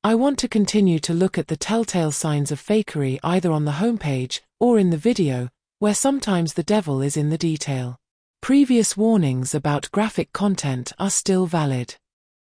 I want to continue to look at the telltale signs of fakery either on the homepage or in the video, where sometimes the devil is in the detail. Previous warnings about graphic content are still valid.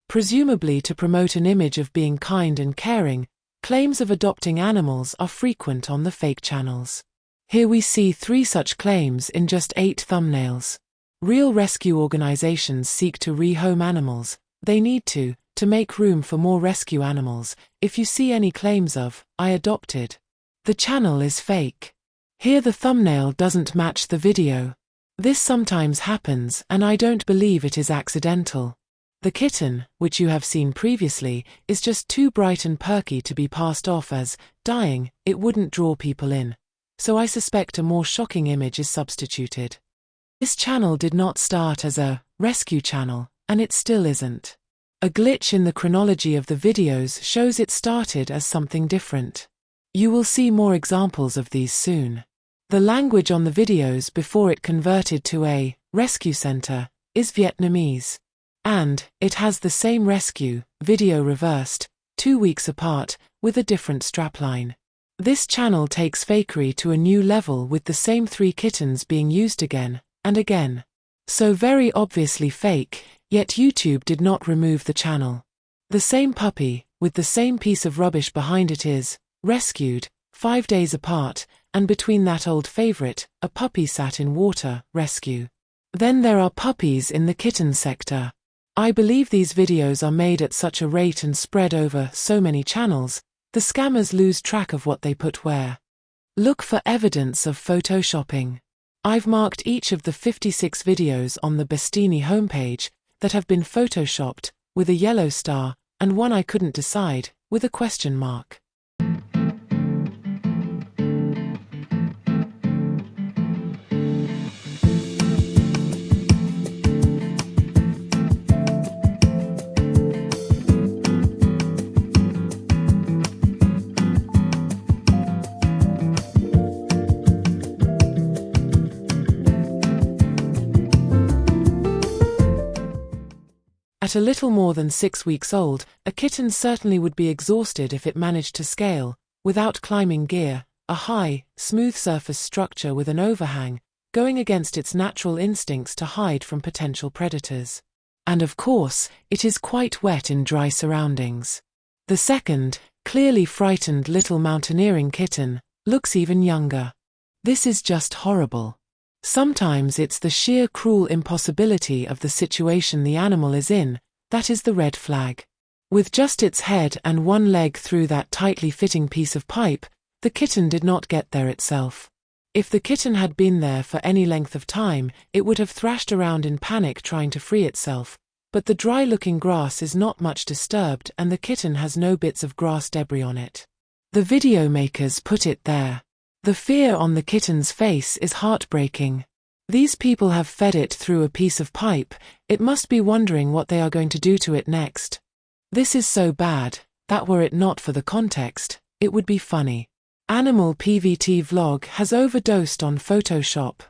Presumably to promote an image of being kind and caring, claims of adopting animals are frequent on the fake channels. Here we see 3 such claims in just 8 thumbnails. Real rescue organizations seek to rehome animals. They need to make room for more rescue animals. If you see any claims of, I adopted, the channel is fake. Here the thumbnail doesn't match the video. This sometimes happens and I don't believe it is accidental. The kitten, which you have seen previously, is just too bright and perky to be passed off as dying. It wouldn't draw people in. So I suspect a more shocking image is substituted. This channel did not start as a rescue channel, and it still isn't. A glitch in the chronology of the videos shows it started as something different. You will see more examples of these soon. The language on the videos before it converted to a rescue center is Vietnamese. And it has the same rescue video reversed, 2 weeks apart, with a different strapline. This channel takes fakery to a new level with the same 3 kittens being used again and again. So very obviously fake, yet YouTube did not remove the channel. The same puppy, with the same piece of rubbish behind it is rescued, 5 days apart, and between that old favorite, a puppy sat in water, rescue. Then there are puppies in the kitten sector. I believe these videos are made at such a rate and spread over so many channels, the scammers lose track of what they put where. Look for evidence of photoshopping. I've marked each of the 56 videos on the Bestini homepage that have been photoshopped with a yellow star, and one I couldn't decide with a question mark. At a little more than 6 weeks old, a kitten certainly would be exhausted if it managed to scale, without climbing gear, a high, smooth surface structure with an overhang, going against its natural instincts to hide from potential predators. And of course, it is quite wet in dry surroundings. The second, clearly frightened little mountaineering kitten, looks even younger. This is just horrible. Sometimes it's the sheer cruel impossibility of the situation the animal is in that is the red flag. With just its head and one leg through that tightly fitting piece of pipe, the kitten did not get there itself. If the kitten had been there for any length of time, it would have thrashed around in panic trying to free itself, but the dry-looking grass is not much disturbed and the kitten has no bits of grass debris on it. The video makers put it there. The fear on the kitten's face is heartbreaking. These people have fed it through a piece of pipe. It must be wondering what they are going to do to it next. This is so bad, that were it not for the context, it would be funny. Animal PVT vlog has overdosed on Photoshop.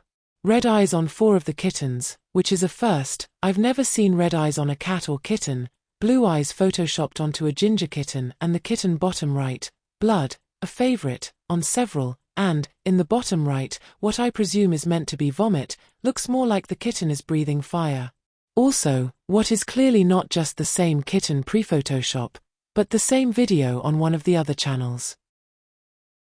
Red eyes on 4 of the kittens, which is a first. I've never seen red eyes on a cat or kitten. Blue eyes photoshopped onto a ginger kitten and the kitten bottom right. Blood, a favorite, on several. And, in the bottom right, what I presume is meant to be vomit, looks more like the kitten is breathing fire. Also, what is clearly not just the same kitten pre-Photoshop, but the same video on one of the other channels.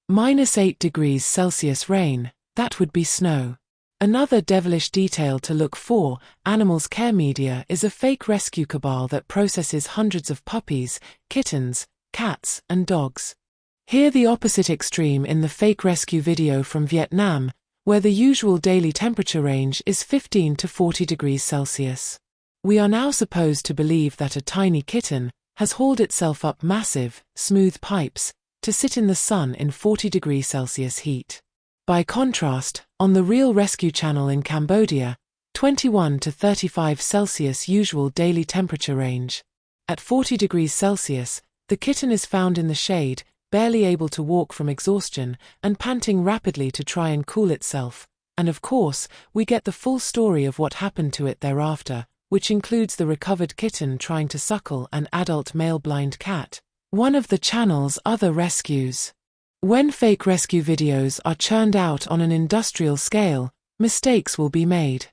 -8 degrees Celsius rain, that would be snow. Another devilish detail to look for, Animals Care Media is a fake rescue cabal that processes hundreds of puppies, kittens, cats, and dogs. Here the opposite extreme in the fake rescue video from Vietnam, where the usual daily temperature range is 15 to 40 degrees Celsius. We are now supposed to believe that a tiny kitten has hauled itself up massive, smooth pipes to sit in the sun in 40 degrees Celsius heat. By contrast, on the real rescue channel in Cambodia, 21 to 35 Celsius usual daily temperature range. At 40 degrees Celsius, the kitten is found in the shade, barely able to walk from exhaustion, and panting rapidly to try and cool itself. And of course, we get the full story of what happened to it thereafter, which includes the recovered kitten trying to suckle an adult male blind cat, One of the channel's other rescues. When fake rescue videos are churned out on an industrial scale, mistakes will be made.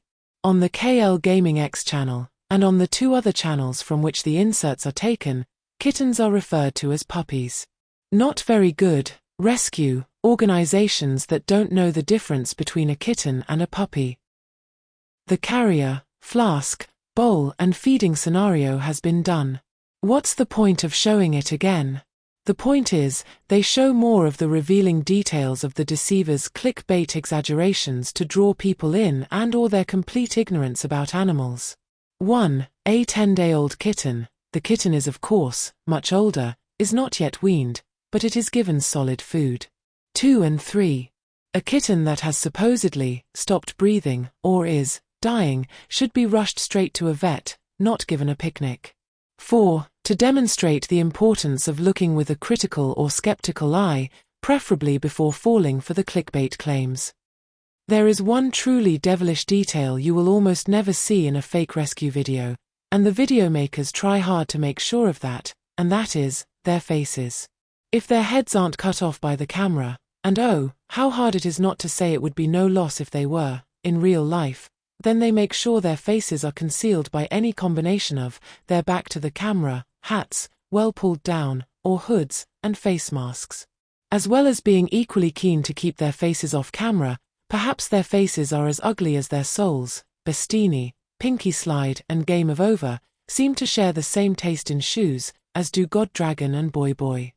On the KL Gaming X channel, and on the two other channels from which the inserts are taken, kittens are referred to as puppies. Not very good. Rescue organizations that don't know the difference between a kitten and a puppy. The carrier, flask, bowl and feeding scenario has been done. What's the point of showing it again? The point is, they show more of the revealing details of the deceiver's clickbait exaggerations to draw people in and/or their complete ignorance about animals. 1. A 10-day-old kitten. The kitten is of course much older, is not yet weaned, but it is given solid food. 2 and 3. A kitten that has supposedly stopped breathing or is dying should be rushed straight to a vet, not given a picnic. 4. To demonstrate the importance of looking with a critical or skeptical eye, preferably before falling for the clickbait claims. There is one truly devilish detail you will almost never see in a fake rescue video, and the video makers try hard to make sure of that, and that is their faces. If their heads aren't cut off by the camera, and oh, how hard it is not to say it would be no loss if they were, in real life, then they make sure their faces are concealed by any combination of their back to the camera, hats, well pulled down, or hoods, and face masks. As well as being equally keen to keep their faces off camera, perhaps their faces are as ugly as their souls. Bestini, Pinky Slide and Game of Over seem to share the same taste in shoes, as do God Dragon and Boy Boy.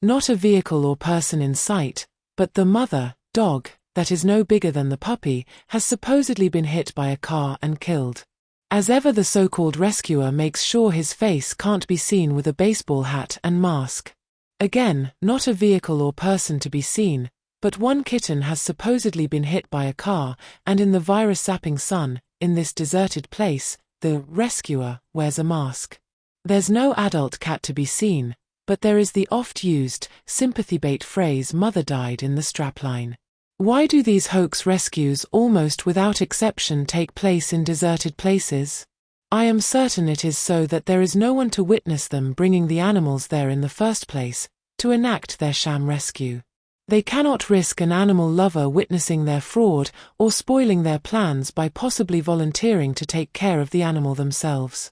Not a vehicle or person in sight, but the mother, dog, that is no bigger than the puppy, has supposedly been hit by a car and killed. As ever, the so-called rescuer makes sure his face can't be seen with a baseball hat and mask. Again, not a vehicle or person to be seen, but one kitten has supposedly been hit by a car, and in the virus-sapping sun, in this deserted place, the rescuer wears a mask. There's no adult cat to be seen, but there is the oft-used, sympathy bait phrase "mother died" in the strapline. Why do these hoax rescues almost without exception take place in deserted places? I am certain it is so that there is no one to witness them bringing the animals there in the first place, to enact their sham rescue. They cannot risk an animal lover witnessing their fraud or spoiling their plans by possibly volunteering to take care of the animal themselves.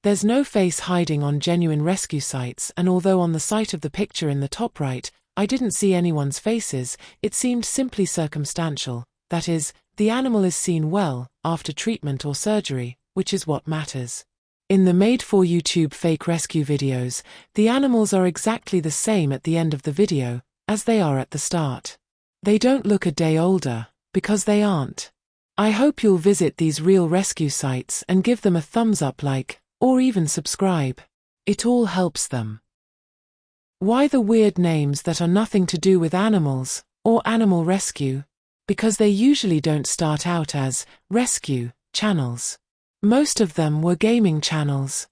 There's no face hiding on genuine rescue sites, and although on the site of the picture in the top right, I didn't see anyone's faces, it seemed simply circumstantial. That is, the animal is seen well, after treatment or surgery, which is what matters. In the made-for-YouTube fake rescue videos, the animals are exactly the same at the end of the video, as they are at the start. They don't look a day older, because they aren't. I hope you'll visit these real rescue sites and give them a thumbs up, like, or even subscribe. It all helps them. Why the weird names that are nothing to do with animals, or animal rescue? Because they usually don't start out as rescue channels. Most of them were gaming channels.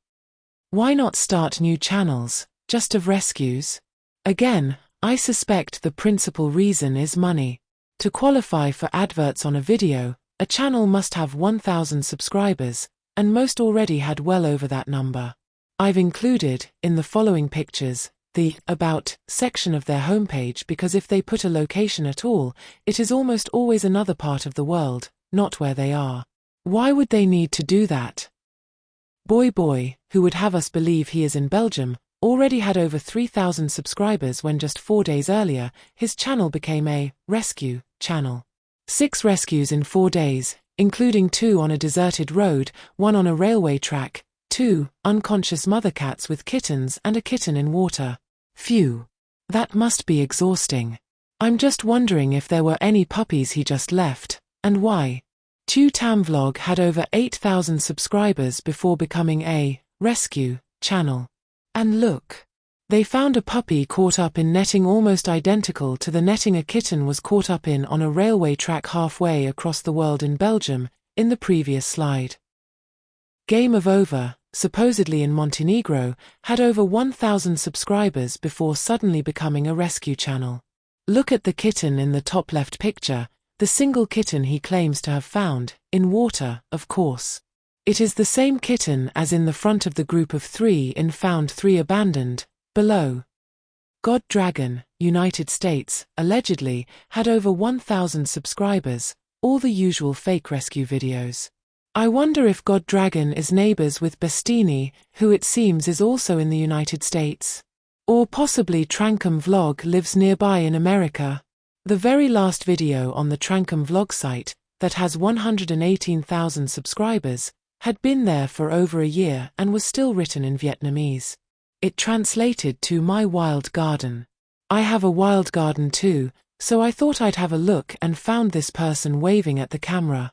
Why not start new channels, just of rescues? Again, I suspect the principal reason is money. To qualify for adverts on a video, a channel must have 1,000 subscribers, and most already had well over that number. I've included, in the following pictures, the About section of their homepage because if they put a location at all, it is almost always another part of the world, not where they are. Why would they need to do that? Boy Boy, who would have us believe he is in Belgium, already had over 3,000 subscribers when just 4 days earlier, his channel became a rescue channel. 6 rescues in 4 days, including 2 on a deserted road, 1 on a railway track, 2 unconscious mother cats with kittens and a kitten in water. Phew. That must be exhausting. I'm just wondering if there were any puppies he just left, and why. Chu Tam Vlog had over 8,000 subscribers before becoming a rescue channel. And look. They found a puppy caught up in netting almost identical to the netting a kitten was caught up in on a railway track halfway across the world in Belgium, in the previous slide. Game of Over, supposedly in Montenegro, had over 1,000 subscribers before suddenly becoming a rescue channel. Look at the kitten in the top left picture, the single kitten he claims to have found, in water, of course. It is the same kitten as in the front of the group of 3 in Found 3 Abandoned, Below. God Dragon, United States, allegedly, had over 1,000 subscribers, all the usual fake rescue videos. I wonder if God Dragon is neighbors with Bestini, who it seems is also in the United States. Or possibly Trankum Vlog lives nearby in America. The very last video on the Trankum Vlog site, that has 118,000 subscribers, had been there for over a year and was still written in Vietnamese. It translated to My Wild Garden. I have a wild garden too, so I thought I'd have a look and found this person waving at the camera.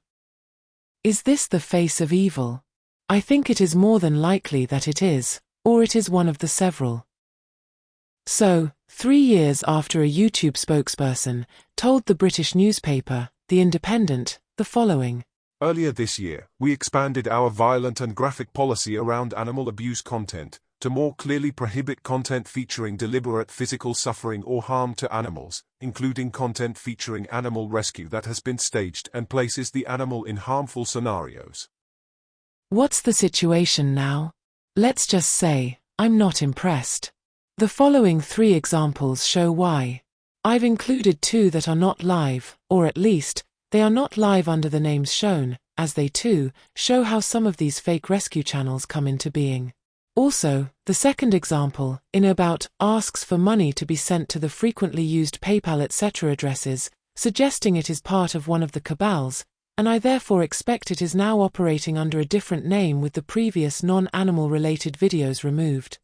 Is this the face of evil? I think it is more than likely that it is, or it is one of the several. So, 3 years after a YouTube spokesperson told the British newspaper, The Independent, the following. Earlier this year, we expanded our violent and graphic policy around animal abuse content, to more clearly prohibit content featuring deliberate physical suffering or harm to animals, including content featuring animal rescue that has been staged and places the animal in harmful scenarios. What's the situation now? Let's just say, I'm not impressed. The following 3 examples show why. I've included 2 that are not live, or at least, they are not live under the names shown, as they too show how some of these fake rescue channels come into being. Also, the second example, in about, asks for money to be sent to the frequently used PayPal etc. addresses, suggesting it is part of one of the cabals, and I therefore expect it is now operating under a different name with the previous non-animal related videos removed.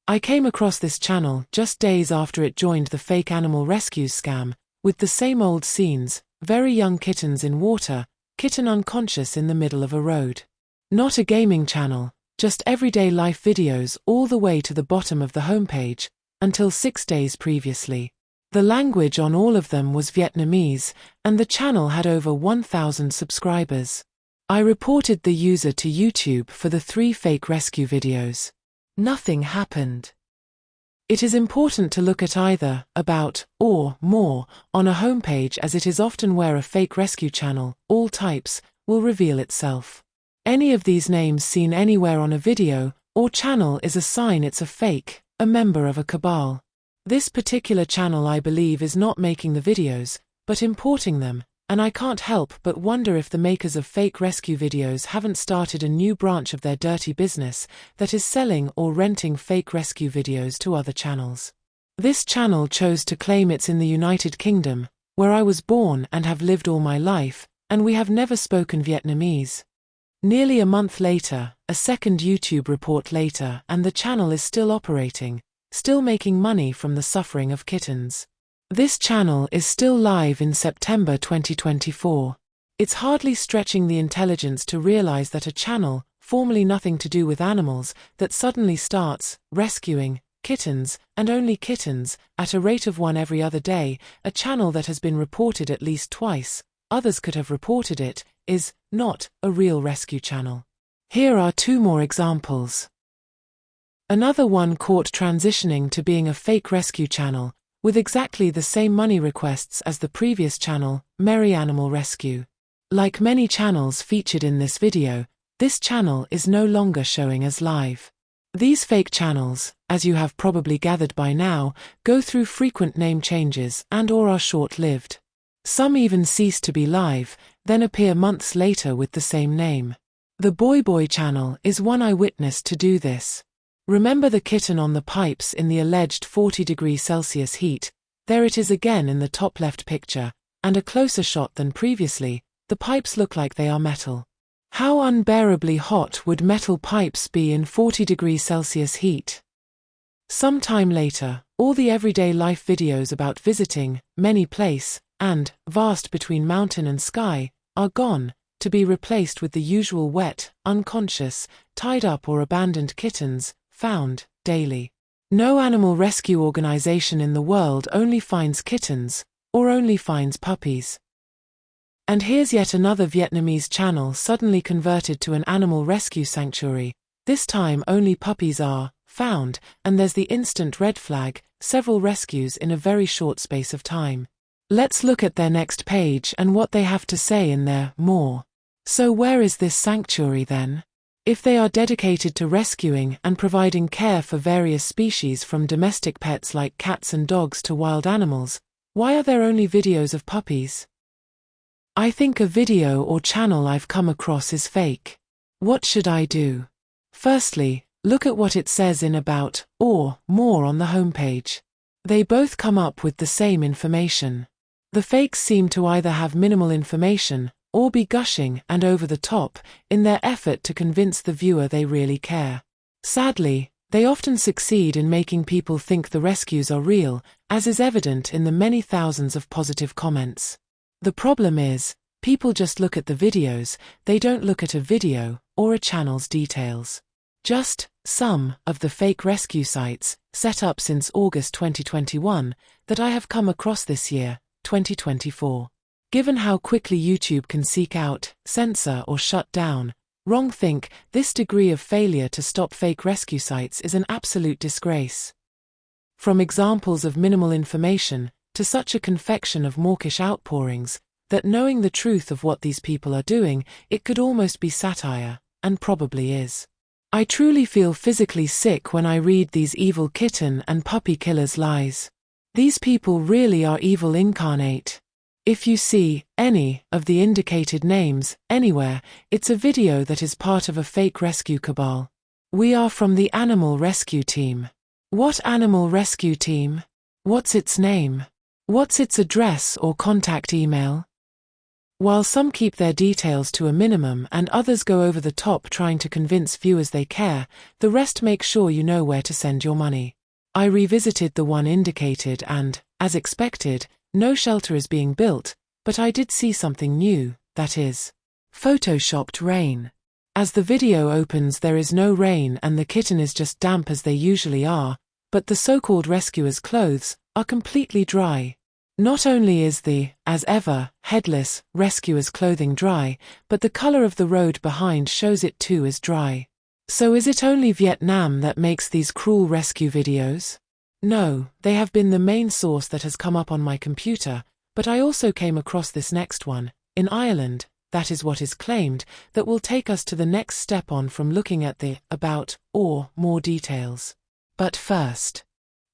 I came across this channel just days after it joined the fake animal rescues scam, with the same old scenes, very young kittens in water, kitten unconscious in the middle of a road. Not a gaming channel, just everyday life videos all the way to the bottom of the homepage, until 6 days previously. The language on all of them was Vietnamese, and the channel had over 1,000 subscribers. I reported the user to YouTube for the 3 fake rescue videos. Nothing happened. It is important to look at either about or more on a homepage, as it is often where a fake rescue channel, all types, will reveal itself. Any of these names seen anywhere on a video or channel is a sign it's a fake, a member of a cabal. This particular channel, I believe, is not making the videos, but importing them, and I can't help but wonder if the makers of fake rescue videos haven't started a new branch of their dirty business that is selling or renting fake rescue videos to other channels. This channel chose to claim it's in the United Kingdom, where I was born and have lived all my life, and we have never spoken Vietnamese. Nearly a month later, a second YouTube report later, and the channel is still operating, still making money from the suffering of kittens. This channel is still live in September 2024. It's hardly stretching the intelligence to realize that a channel, formerly nothing to do with animals, that suddenly starts rescuing kittens, and only kittens, at a rate of 1 every other day, a channel that has been reported at least twice, others could have reported it, is not a real rescue channel. Here are 2 more examples. Another one caught transitioning to being a fake rescue channel, with exactly the same money requests as the previous channel, Merry Animal Rescue. Like many channels featured in this video, this channel is no longer showing as live. These fake channels, as you have probably gathered by now, go through frequent name changes and/or are short-lived. Some even cease to be live, then appear months later with the same name. The Boy Boy channel is one I witnessed to do this. Remember the kitten on the pipes in the alleged 40°C heat? There it is again in the top left picture, and a closer shot than previously. The pipes look like they are metal. How unbearably hot would metal pipes be in 40°C heat? Some time later, all the everyday life videos about visiting, many place, and vast between mountain and sky, are gone, to be replaced with the usual wet, unconscious, tied up or abandoned kittens, found daily. No animal rescue organization in the world only finds kittens, or only finds puppies. And here's yet another Vietnamese channel suddenly converted to an animal rescue sanctuary. This time only puppies are found, and there's the instant red flag, several rescues in a very short space of time. Let's look at their next page and what they have to say in their more. So where is this sanctuary then? If they are dedicated to rescuing and providing care for various species from domestic pets like cats and dogs to wild animals, why are there only videos of puppies? I think a video or channel I've come across is fake. What should I do? Firstly, look at what it says in About or More on the homepage. They both come up with the same information. The fakes seem to either have minimal information or be gushing and over the top in their effort to convince the viewer they really care. Sadly, they often succeed in making people think the rescues are real, as is evident in the many thousands of positive comments. The problem is, people just look at the videos, they don't look at a video or a channel's details. Just some of the fake rescue sites, set up since August 2021, that I have come across this year, 2024. Given how quickly YouTube can seek out, censor or shut down wrongthink, this degree of failure to stop fake rescue sites is an absolute disgrace. From examples of minimal information, to such a confection of mawkish outpourings, that knowing the truth of what these people are doing, it could almost be satire, and probably is. I truly feel physically sick when I read these evil kitten and puppy killers' lies. These people really are evil incarnate. If you see any of the indicated names anywhere, it's a video that is part of a fake rescue cabal. We are from the Animal Rescue Team. What Animal Rescue Team? What's its name? What's its address or contact email? While some keep their details to a minimum and others go over the top trying to convince viewers they care, the rest make sure you know where to send your money. I revisited the one indicated and, as expected, no shelter is being built, but I did see something new, that is, photoshopped rain. As the video opens, there is no rain and the kitten is just damp as they usually are, but the so-called rescuer's clothes are completely dry. Not only is the, as ever, headless rescuer's clothing dry, but the color of the road behind shows it too is dry. So is it only Vietnam that makes these cruel rescue videos? No, they have been the main source that has come up on my computer, but I also came across this next one, in Ireland, that is what is claimed, that will take us to the next step on from looking at the About or More details. But first,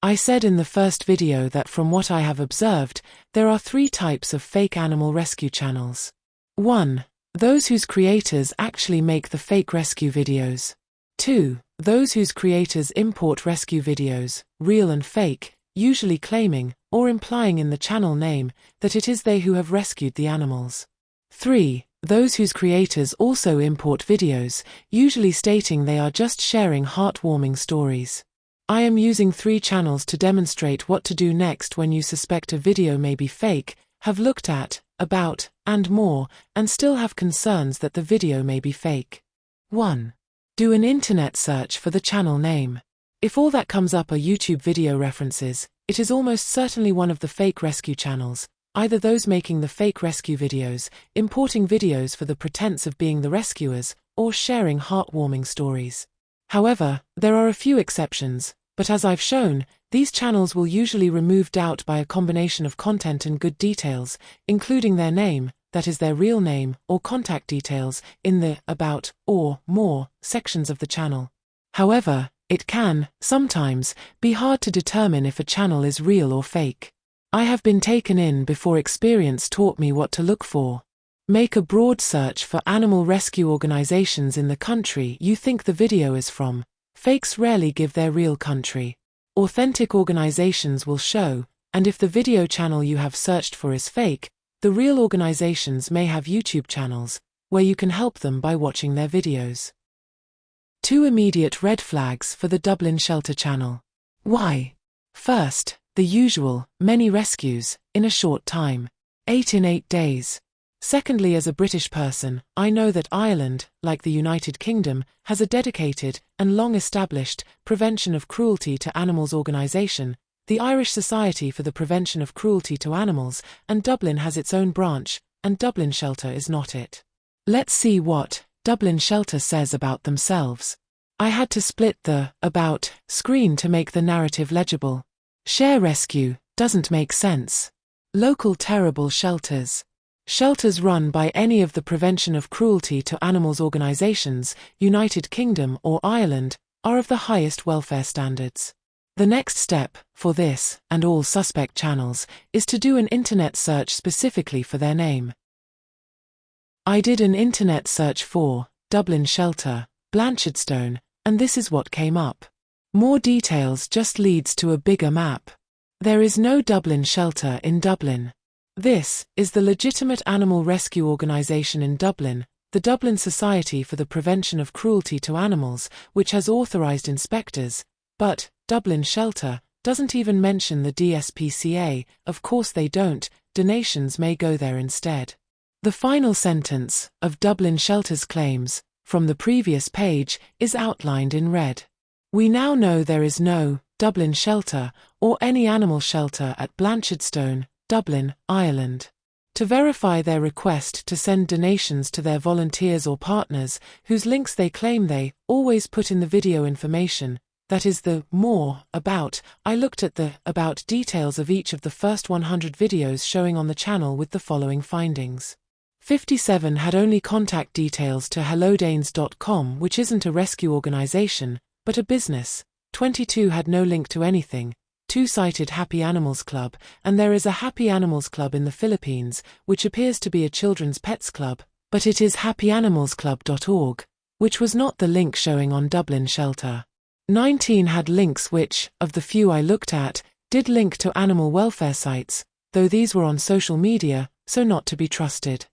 I said in the first video that from what I have observed, there are 3 types of fake animal rescue channels. 1. Those whose creators actually make the fake rescue videos. 2. Those whose creators import rescue videos, real and fake, usually claiming, or implying in the channel name, that it is they who have rescued the animals. 3. Those whose creators also import videos, usually stating they are just sharing heartwarming stories. I am using 3 channels to demonstrate what to do next when you suspect a video may be fake, have looked at, about, and more, and still have concerns that the video may be fake. 1. Do an internet search for the channel name. If all that comes up are YouTube video references, it is almost certainly one of the fake rescue channels, either those making the fake rescue videos, importing videos for the pretense of being the rescuers, or sharing heartwarming stories. However, there are a few exceptions, but as I've shown, these channels will usually remove doubt by a combination of content and good details, including their name, that is their real name, or contact details, in the About or More sections of the channel. However, it can, sometimes, be hard to determine if a channel is real or fake. I have been taken in before experience taught me what to look for. Make a broad search for animal rescue organizations in the country you think the video is from. Fakes rarely give their real country. Authentic organizations will show, and if the video channel you have searched for is fake, the real organizations may have YouTube channels, where you can help them by watching their videos. 2 immediate red flags for the Dublin Shelter channel. Why? First, the usual, many rescues, in a short time. 8 in 8 days. Secondly, as a British person, I know that Ireland, like the United Kingdom, has a dedicated, and long-established, prevention of cruelty to animals organisation, the Irish Society for the Prevention of Cruelty to Animals, and Dublin has its own branch, and Dublin Shelter is not it. Let's see what Dublin Shelter says about themselves. I had to split the About screen to make the narrative legible. Share rescue doesn't make sense. Local terrible shelters. Shelters run by any of the Prevention of Cruelty to Animals organisations, United Kingdom or Ireland, are of the highest welfare standards. The next step, for this, and all suspect channels, is to do an internet search specifically for their name. I did an internet search for Dublin Shelter, Blanchardstone, and this is what came up. More details just leads to a bigger map. There is no Dublin Shelter in Dublin. This is the legitimate animal rescue organisation in Dublin, the Dublin Society for the Prevention of Cruelty to Animals, which has authorised inspectors, but Dublin Shelter doesn't even mention the DSPCA. Of course they don't, donations may go there instead. The final sentence of Dublin Shelter's claims, from the previous page, is outlined in red. We now know there is no Dublin Shelter or any animal shelter at Blanchardstone, Dublin, Ireland. To verify their request to send donations to their volunteers or partners, whose links they claim, they always put in the video information, that is the more about. I looked at the about details of each of the first 100 videos showing on the channel with the following findings. 57 had only contact details to hellodanes.com, which isn't a rescue organisation, but a business. 22 had no link to anything. 2 cited Happy Animals Club, and there is a Happy Animals Club in the Philippines, which appears to be a children's pets club, but it is happyanimalsclub.org, which was not the link showing on Dublin Shelter. 19 had links which, of the few I looked at, did link to animal welfare sites, though these were on social media, so not to be trusted.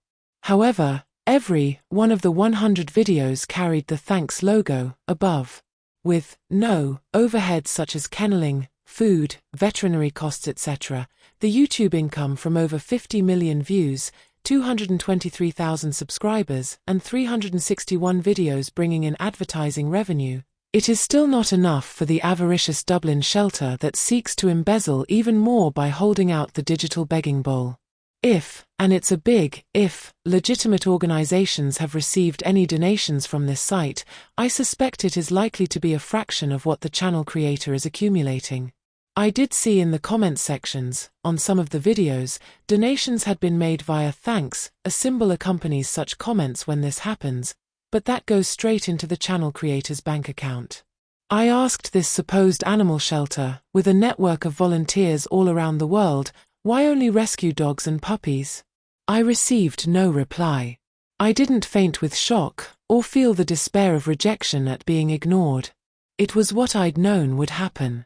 However, every one of the 100 videos carried the thanks logo above, with no overheads such as kenneling, food, veterinary costs, etc. The YouTube income from over 50 million views, 223,000 subscribers, and 361 videos bringing in advertising revenue. It is still not enough for the avaricious Dublin Shelter that seeks to embezzle even more by holding out the digital begging bowl. If, and it's a big if, legitimate organizations have received any donations from this site, I suspect it is likely to be a fraction of what the channel creator is accumulating. I did see in the comment sections, on some of the videos, donations had been made via thanks. A symbol accompanies such comments when this happens, but that goes straight into the channel creator's bank account. I asked this supposed animal shelter, with a network of volunteers all around the world, why only rescue dogs and puppies? I received no reply. I didn't faint with shock, or feel the despair of rejection at being ignored. It was what I'd known would happen.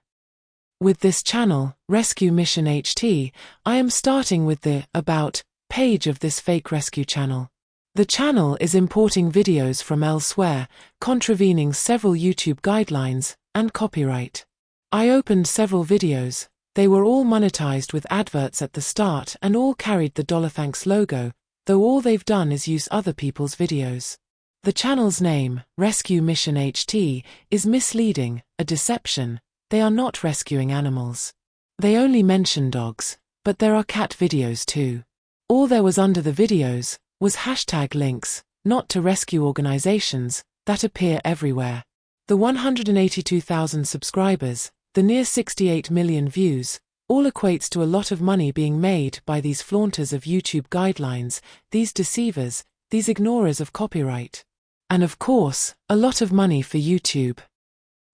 With this channel, Rescue Mission HT, I am starting with the About page of this fake rescue channel. The channel is importing videos from elsewhere, contravening several YouTube guidelines and copyright. I opened several videos. They were all monetized with adverts at the start and all carried the $thanks logo, though all they've done is use other people's videos. The channel's name, Rescue Mission HT, is misleading, a deception. They are not rescuing animals. They only mention dogs, but there are cat videos too. All there was under the videos was hashtag links, not to rescue organizations, that appear everywhere. The 182,000 subscribers, the near 68 million views, all equates to a lot of money being made by these flaunters of YouTube guidelines, these deceivers, these ignorers of copyright. And of course, a lot of money for YouTube.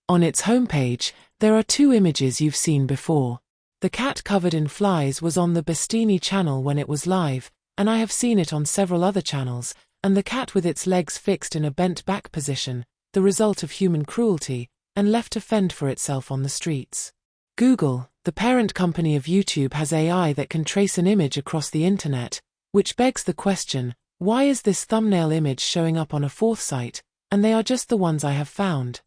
On its homepage, there are 2 images you've seen before. The cat covered in flies was on the Bestini channel when it was live, and I have seen it on several other channels, and the cat with its legs fixed in a bent back position, the result of human cruelty, and left to fend for itself on the streets. Google, the parent company of YouTube, has AI that can trace an image across the internet, which begs the question, why is this thumbnail image showing up on a 4th site, and they are just the ones I have found.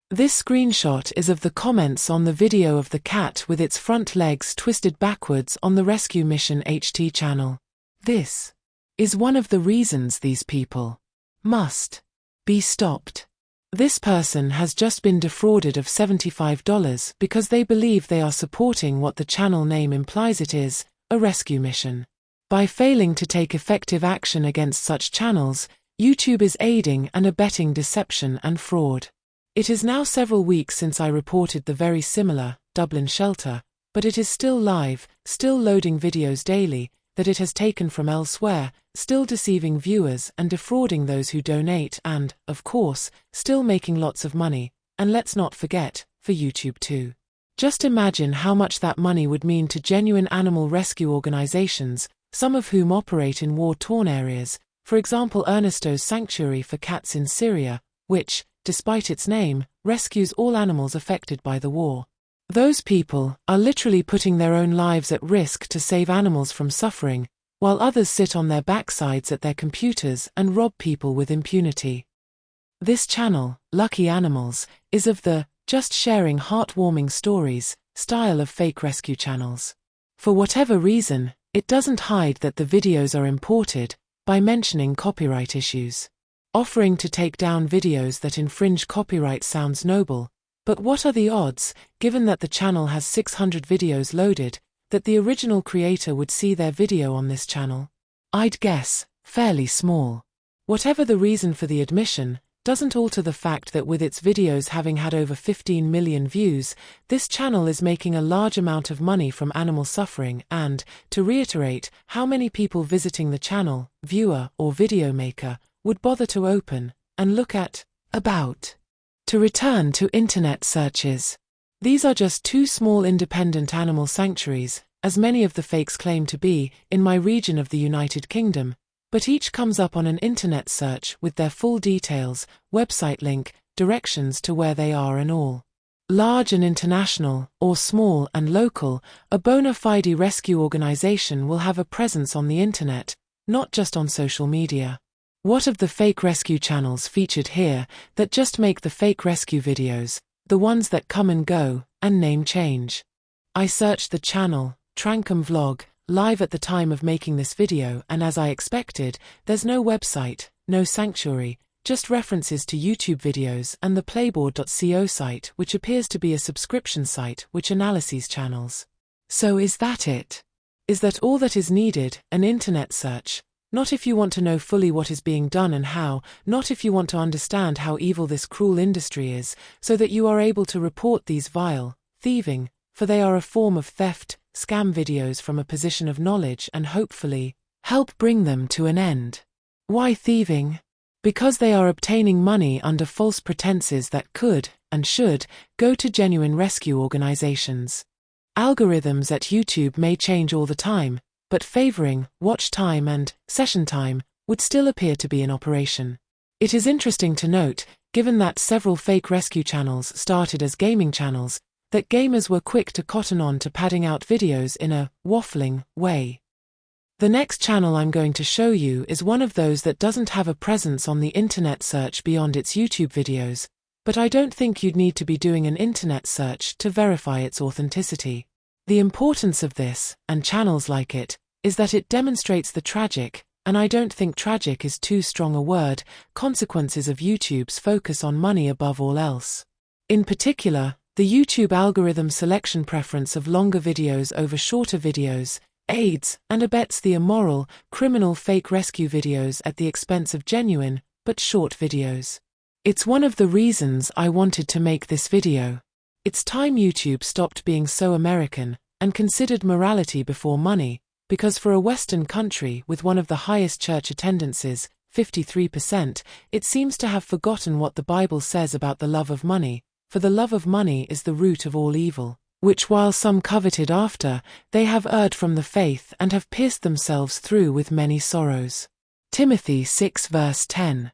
This screenshot is of the comments on the video of the cat with its front legs twisted backwards on the Rescue Mission HT channel. This is one of the reasons these people must be stopped. This person has just been defrauded of $75 because they believe they are supporting what the channel name implies it is, a rescue mission. By failing to take effective action against such channels, YouTube is aiding and abetting deception and fraud. It is now several weeks since I reported the very similar Dublin Shelter, but it is still live, still loading videos daily, that it has taken from elsewhere, still deceiving viewers and defrauding those who donate and, of course, still making lots of money, and let's not forget, for YouTube too. Just imagine how much that money would mean to genuine animal rescue organizations, some of whom operate in war-torn areas, for example Ernesto's Sanctuary for Cats in Syria, which, despite its name, rescues all animals affected by the war. Those people are literally putting their own lives at risk to save animals from suffering, while others sit on their backsides at their computers and rob people with impunity. This channel, Lucky Animals, is of the just sharing heartwarming stories style of fake rescue channels. For whatever reason, it doesn't hide that the videos are imported by mentioning copyright issues. Offering to take down videos that infringe copyright sounds noble, but what are the odds, given that the channel has 600 videos loaded, that the original creator would see their video on this channel? I'd guess, fairly small. Whatever the reason for the admission, doesn't alter the fact that with its videos having had over 15 million views, this channel is making a large amount of money from animal suffering and, to reiterate, how many people visiting the channel, viewer or video maker, would bother to open and look at About. To return to internet searches. These are just two small independent animal sanctuaries, as many of the fakes claim to be, in my region of the United Kingdom, but each comes up on an internet search with their full details, website link, directions to where they are and all. Large and international, or small and local, a bona fide rescue organization will have a presence on the internet, not just on social media. What of the fake rescue channels featured here that just make the fake rescue videos, the ones that come and go, and name change? I searched the channel, Trankum Vlog, live at the time of making this video, and as I expected, there's no website, no sanctuary, just references to YouTube videos and the playboard.co site, which appears to be a subscription site which analyses channels. So is that it? Is that all that is needed, an internet search? Not if you want to know fully what is being done and how, not if you want to understand how evil this cruel industry is, so that you are able to report these vile, thieving, for they are a form of theft, scam videos from a position of knowledge and hopefully, help bring them to an end. Why thieving? Because they are obtaining money under false pretenses that could, and should, go to genuine rescue organizations. Algorithms at YouTube may change all the time, but favoring watch time and session time would still appear to be in operation. It is interesting to note, given that several fake rescue channels started as gaming channels, that gamers were quick to cotton on to padding out videos in a waffling way. The next channel I'm going to show you is one of those that doesn't have a presence on the internet search beyond its YouTube videos, but I don't think you'd need to be doing an internet search to verify its authenticity. The importance of this, and channels like it, is that it demonstrates the tragic, and I don't think tragic is too strong a word, consequences of YouTube's focus on money above all else. In particular, the YouTube algorithm selection preference of longer videos over shorter videos, aids and abets the immoral, criminal fake rescue videos at the expense of genuine, but short videos. It's one of the reasons I wanted to make this video. It's time YouTube stopped being so American, and considered morality before money, because for a Western country with one of the highest church attendances, 53%, it seems to have forgotten what the Bible says about the love of money, for the love of money is the root of all evil, which while some coveted after, they have erred from the faith and have pierced themselves through with many sorrows. Timothy 6 verse 10.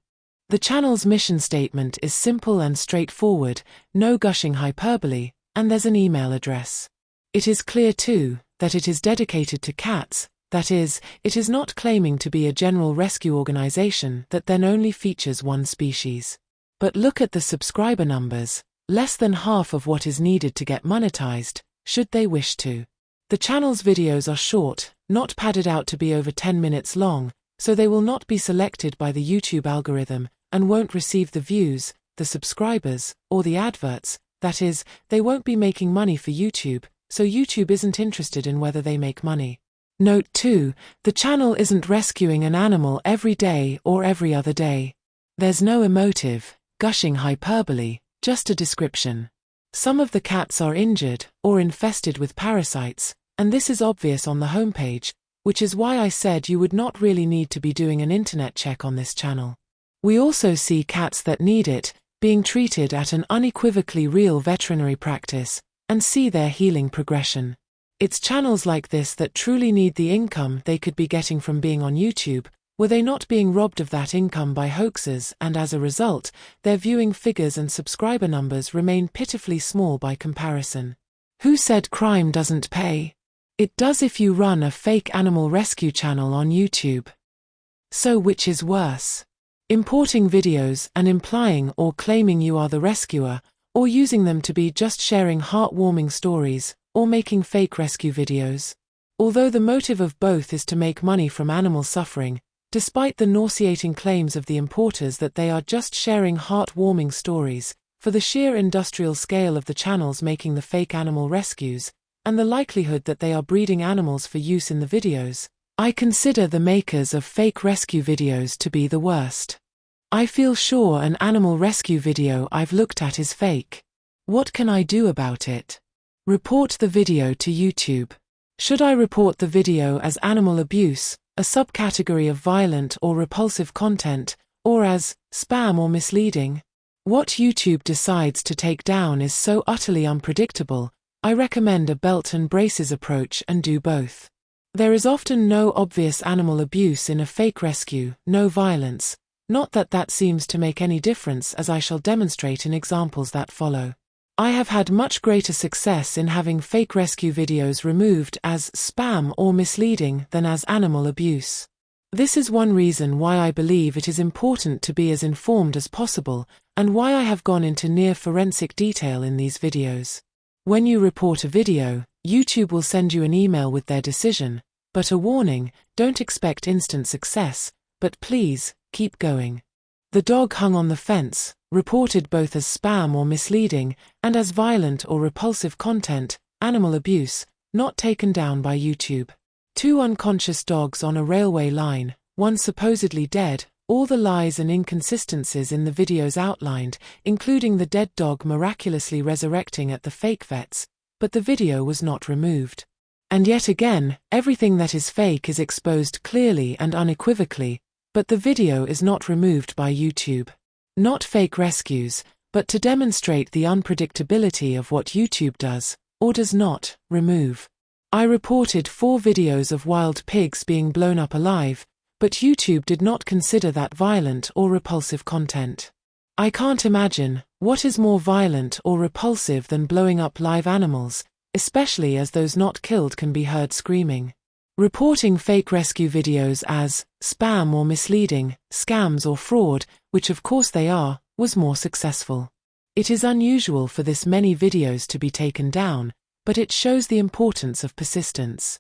The channel's mission statement is simple and straightforward, no gushing hyperbole, and there's an email address. It is clear too, that it is dedicated to cats, that is, it is not claiming to be a general rescue organization that then only features one species. But look at the subscriber numbers, less than half of what is needed to get monetized, should they wish to. The channel's videos are short, not padded out to be over 10 minutes long, so they will not be selected by the YouTube algorithm, and won't receive the views, the subscribers, or the adverts, that is, they won't be making money for YouTube, so YouTube isn't interested in whether they make money. Note 2, the channel isn't rescuing an animal every day or every other day. There's no emotive, gushing hyperbole, just a description. Some of the cats are injured or infested with parasites, and this is obvious on the homepage, which is why I said you would not really need to be doing an internet check on this channel. We also see cats that need it, being treated at an unequivocally real veterinary practice, and see their healing progression. It's channels like this that truly need the income they could be getting from being on YouTube, were they not being robbed of that income by hoaxers, and as a result, their viewing figures and subscriber numbers remain pitifully small by comparison. Who said crime doesn't pay? It does if you run a fake animal rescue channel on YouTube. So which is worse? Importing videos and implying or claiming you are the rescuer, or using them to be just sharing heartwarming stories, or making fake rescue videos? Although the motive of both is to make money from animal suffering, despite the nauseating claims of the importers that they are just sharing heartwarming stories, for the sheer industrial scale of the channels making the fake animal rescues, and the likelihood that they are breeding animals for use in the videos, I consider the makers of fake rescue videos to be the worst. I feel sure an animal rescue video I've looked at is fake. What can I do about it? Report the video to YouTube. Should I report the video as animal abuse, a subcategory of violent or repulsive content, or as spam or misleading? What YouTube decides to take down is so utterly unpredictable, I recommend a belt and braces approach and do both. There is often no obvious animal abuse in a fake rescue, no violence, not that that seems to make any difference, as I shall demonstrate in examples that follow. I have had much greater success in having fake rescue videos removed as spam or misleading than as animal abuse. This is one reason why I believe it is important to be as informed as possible, and why I have gone into near forensic detail in these videos. When you report a video, YouTube will send you an email with their decision, but a warning: don't expect instant success, but please, keep going. The dog hung on the fence, reported both as spam or misleading, and as violent or repulsive content, animal abuse, not taken down by YouTube. 2 unconscious dogs on a railway line, one supposedly dead, all the lies and inconsistencies in the videos outlined, including the dead dog miraculously resurrecting at the fake vets, but the video was not removed. And yet again, everything that is fake is exposed clearly and unequivocally, but the video is not removed by YouTube. Not fake rescues, but to demonstrate the unpredictability of what YouTube does, or does not, remove. I reported 4 videos of wild pigs being blown up alive, but YouTube did not consider that violent or repulsive content. I can't imagine what is more violent or repulsive than blowing up live animals, especially as those not killed can be heard screaming. Reporting fake rescue videos as spam or misleading, scams or fraud, which of course they are, was more successful. It is unusual for this many videos to be taken down, but it shows the importance of persistence.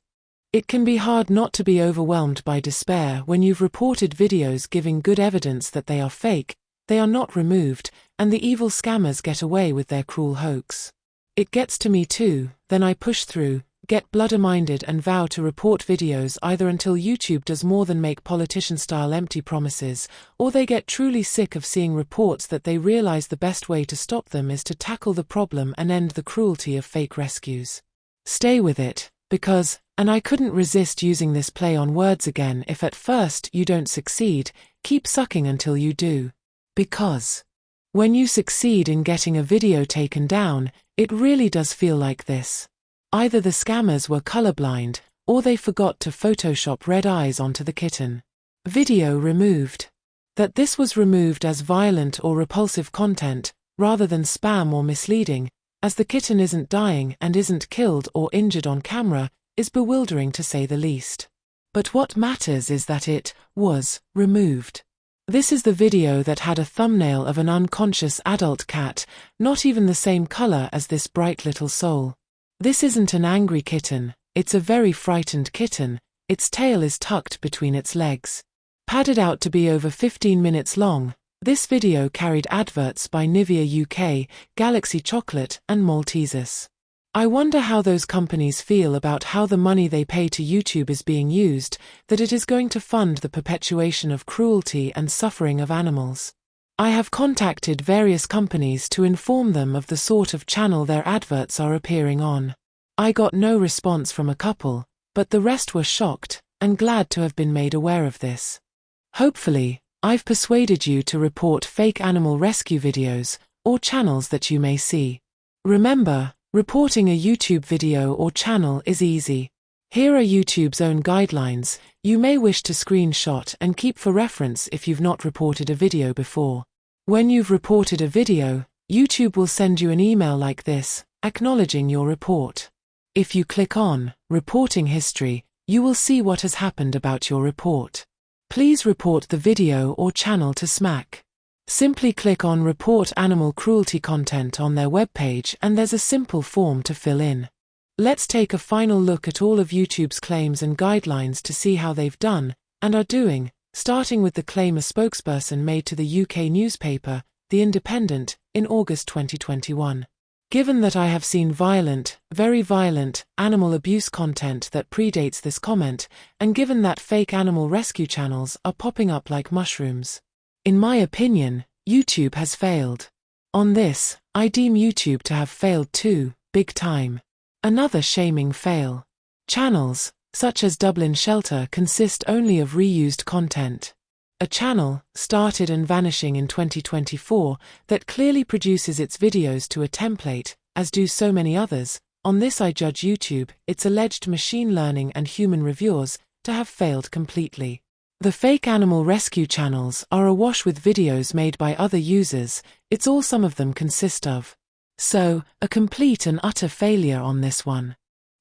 It can be hard not to be overwhelmed by despair when you've reported videos giving good evidence that they are fake, they are not removed, and the evil scammers get away with their cruel hoax. It gets to me too, then I push through, get bloody-minded and vow to report videos either until YouTube does more than make politician-style empty promises, or they get truly sick of seeing reports that they realize the best way to stop them is to tackle the problem and end the cruelty of fake rescues. Stay with it, because, and I couldn't resist using this play on words again, if at first you don't succeed, keep sucking until you do. Because when you succeed in getting a video taken down, it really does feel like this. Either the scammers were colorblind, or they forgot to Photoshop red eyes onto the kitten. Video removed. That this was removed as violent or repulsive content, rather than spam or misleading, as the kitten isn't dying and isn't killed or injured on camera, is bewildering to say the least. But what matters is that it was removed. This is the video that had a thumbnail of an unconscious adult cat, not even the same color as this bright little soul. This isn't an angry kitten, it's a very frightened kitten, its tail is tucked between its legs. Padded out to be over 15 minutes long, this video carried adverts by Nivea UK, Galaxy Chocolate and Maltesers. I wonder how those companies feel about how the money they pay to YouTube is being used, that it is going to fund the perpetuation of cruelty and suffering of animals. I have contacted various companies to inform them of the sort of channel their adverts are appearing on. I got no response from a couple, but the rest were shocked, and glad to have been made aware of this. Hopefully, I've persuaded you to report fake animal rescue videos or channels that you may see. Remember, reporting a YouTube video or channel is easy. Here are YouTube's own guidelines you may wish to screenshot and keep for reference if you've not reported a video before. When you've reported a video, YouTube will send you an email like this, acknowledging your report. If you click on Reporting History, you will see what has happened about your report. Please report the video or channel to SMAC. Simply click on Report Animal Cruelty Content on their webpage and there's a simple form to fill in. Let's take a final look at all of YouTube's claims and guidelines to see how they've done and are doing, starting with the claim a spokesperson made to the UK newspaper, The Independent, in August 2021. Given that I have seen violent, very violent, animal abuse content that predates this comment, and given that fake animal rescue channels are popping up like mushrooms, in my opinion, YouTube has failed. On this, I deem YouTube to have failed too, big time. Another shaming fail. Channels, such as Dublin Shelter, consist only of reused content. A channel, started and vanishing in 2024, that clearly produces its videos to a template, as do so many others. On this I judge YouTube, its alleged machine learning and human reviewers, to have failed completely. The fake animal rescue channels are awash with videos made by other users, it's all some of them consist of. So, a complete and utter failure on this one.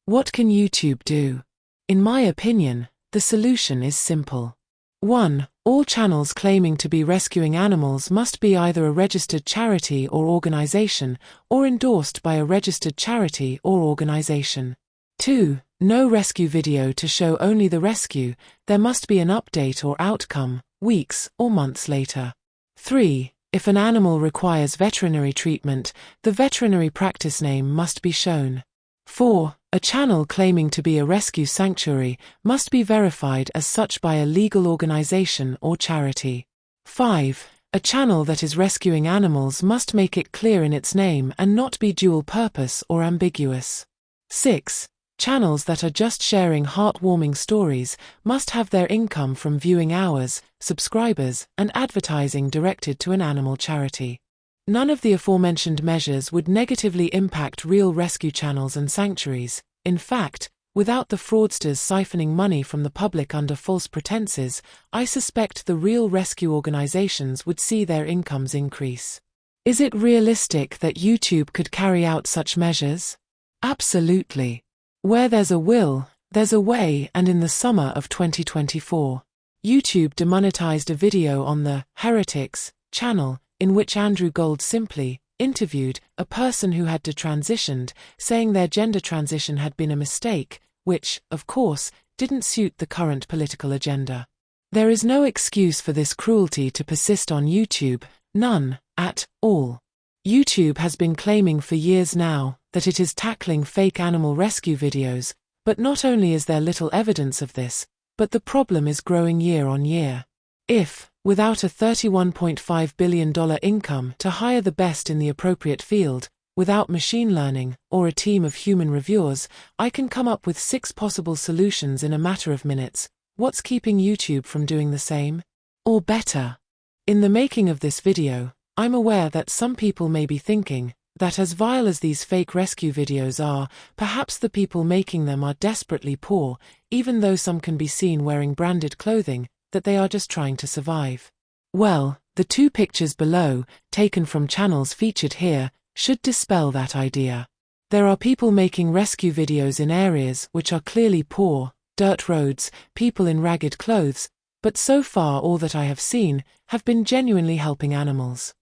What can YouTube do? In my opinion, the solution is simple. 1. All channels claiming to be rescuing animals must be either a registered charity or organization, or endorsed by a registered charity or organization. 2. No rescue video to show only the rescue, there must be an update or outcome, weeks or months later. 3. If an animal requires veterinary treatment, the veterinary practice name must be shown. 4. A channel claiming to be a rescue sanctuary must be verified as such by a legal organization or charity. 5. A channel that is rescuing animals must make it clear in its name and not be dual purpose or ambiguous. 6. Channels that are just sharing heartwarming stories must have their income from viewing hours, subscribers, and advertising directed to an animal charity. None of the aforementioned measures would negatively impact real rescue channels and sanctuaries. In fact, without the fraudsters siphoning money from the public under false pretenses, I suspect the real rescue organizations would see their incomes increase. Is it realistic that YouTube could carry out such measures? Absolutely. Where there's a will, there's a way, and in the summer of 2024, YouTube demonetized a video on the Heretics channel in which Andrew Gold simply interviewed a person who had detransitioned, saying their gender transition had been a mistake, which, of course, didn't suit the current political agenda. There is no excuse for this cruelty to persist on YouTube, none, at all. YouTube has been claiming for years now that it is tackling fake animal rescue videos, but not only is there little evidence of this, but the problem is growing year on year. If, without a $31.5 billion income to hire the best in the appropriate field, without machine learning, or a team of human reviewers, I can come up with 6 possible solutions in a matter of minutes, what's keeping YouTube from doing the same? Or better? In the making of this video, I'm aware that some people may be thinking that as vile as these fake rescue videos are, perhaps the people making them are desperately poor, even though some can be seen wearing branded clothing, that they are just trying to survive. Well, the 2 pictures below, taken from channels featured here, should dispel that idea. There are people making rescue videos in areas which are clearly poor, dirt roads, people in ragged clothes, but so far all that I have seen have been genuinely helping animals.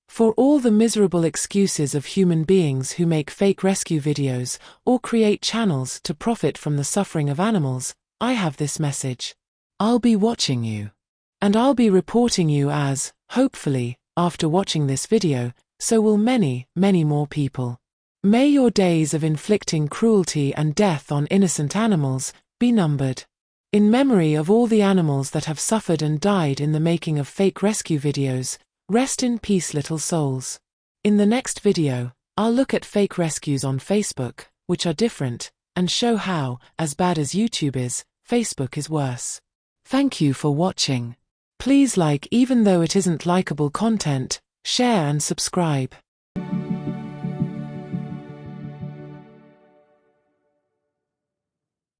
For all the miserable excuses of human beings who make fake rescue videos or create channels to profit from the suffering of animals, I have this message. I'll be watching you. And I'll be reporting you as, hopefully, after watching this video, so will many, many more people. May your days of inflicting cruelty and death on innocent animals be numbered. In memory of all the animals that have suffered and died in the making of fake rescue videos, rest in peace, little souls. In the next video, I'll look at fake rescues on Facebook, which are different, and show how, as bad as YouTube is, Facebook is worse. Thank you for watching. Please like even though it isn't likable content, share and subscribe.